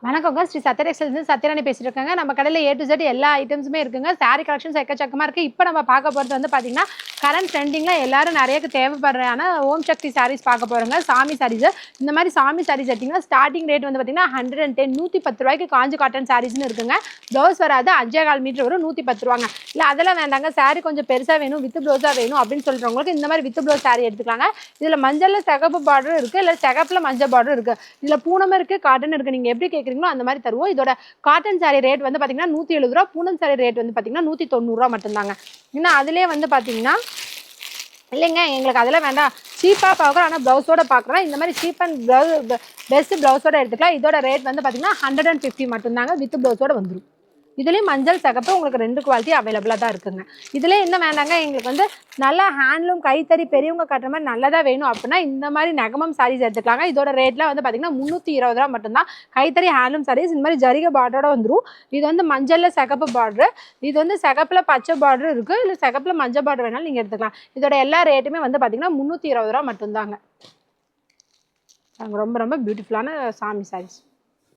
வணக்கங்க. ஸ்ரீ சத்யா டெக்ஸ்டைல்ஸ்லேருந்து சத்யராணி பேசிட்டு இருக்காங்க. நம்ம கடையில A to Z எல்லா ஐட்டம்ஸுமே இருக்குங்க. சாரி கலெக்ஷன்ஸ் எக்கச்சக்கமா இருக்கு. இப்போ நம்ம பார்க்க போறது வந்து பார்த்தீங்கன்னா, கரண்ட் ட்ரெண்டிங்ல எல்லாரும் நெறையக்கு தேவைப்படுறான ஓம் சக்தி சாரீஸ் பார்க்க போறோங்க. சாமி சாரீஸ். இந்த மாரி சாமி சாரீஸ் எடுத்தீங்கன்னா, ஸ்டார்ட்டிங் ரேட் வந்து பார்த்தீங்கன்னா, 110 110 காஞ்சி காட்டன் சாரீஸ்னு இருக்குங்க. ப்ளவுஸ் வராது. 5.25 மீட்டர் வரும். 110 இல்ல அதெல்லாம் வேண்டாங்க. சாரி கொஞ்சம் பெருசா வேணும், வித் ப்ளவுஸா வேணும் அப்படின்னு சொல்றவங்களுக்கு இந்த மாதிரி வித் ப்ளவுஸ் சாரி எடுத்துக்கலாங்க. இதுல மஞ்சள்ல சிகப்பு பார்டர் இருக்கு, இல்ல சிகப்புல மஞ்சள் பார்டர் இருக்கு. இதுல பூனமும் இருக்கு, காட்டன் இருக்கு. நீங்க எப்படி கேக்குறீங்களோ அந்த மாதிரி தருவோம். இதோட காட்டன் சாரி ரேட் வந்து பாத்தீங்கன்னா 170 ரூபா, பூனம் சாரி ரேட் வந்து பாத்தீங்கன்னா 190 ரூபா மட்டும்தாங்க. இன்னும் அதுலயே வந்து பாத்தீங்கன்னா இல்லைங்க எங்களுக்கு அதெல்லாம் வேண்டாம், சீப்பா பார்க்குறோம் ஆனால் ப்ளவுஸோட பார்க்குறோம். இந்த மாதிரி சீப் அண்ட் பெஸ்ட் ப்ளவுஸோட எடுத்துக்கலாம். இதோட ரேட் வந்து பார்த்தீங்கன்னா 150 மட்டும்தாங்க, வித் ப்ளவுஸோட வந்துடும். இதுலேயும் மஞ்சள் சிகப்பு உங்களுக்கு 2 குவாலிட்டி அவைலபிளாக தான் இருக்குங்க. இதிலே என்ன வேண்டாங்க, எங்களுக்கு வந்து நல்லா ஹேண்ட்லூம் கைத்தறி பெரியவங்க கட்டுற மாதிரி நல்லதாக வேணும் அப்படின்னா இந்த மாதிரி நெகமம் சாரீஸ் எடுத்துக்கலாங்க. இதோட ரேட்லாம் வந்து பார்த்தீங்கன்னா 320 ரூபா மட்டும்தான். கைத்தறி ஹேண்ட்லூம் சாரீஸ் இந்த மாதிரி ஜரிகை பார்டரோட வந்துடும். இது வந்து மஞ்சளில் சிகப்பு பார்டரு, இது வந்து சிகப்பில் பச்சை பார்டர் இருக்குது, இல்லை சிகப்பில் மஞ்சள் பார்டர் வேணாலும் நீங்கள் எடுத்துக்கலாம். இதோட எல்லா ரேட்டுமே வந்து பார்த்தீங்கன்னா 320 ரூபா மட்டும்தாங்க. ரொம்ப ரொம்ப பியூட்டிஃபுல்லான சாமி சாரீஸ்.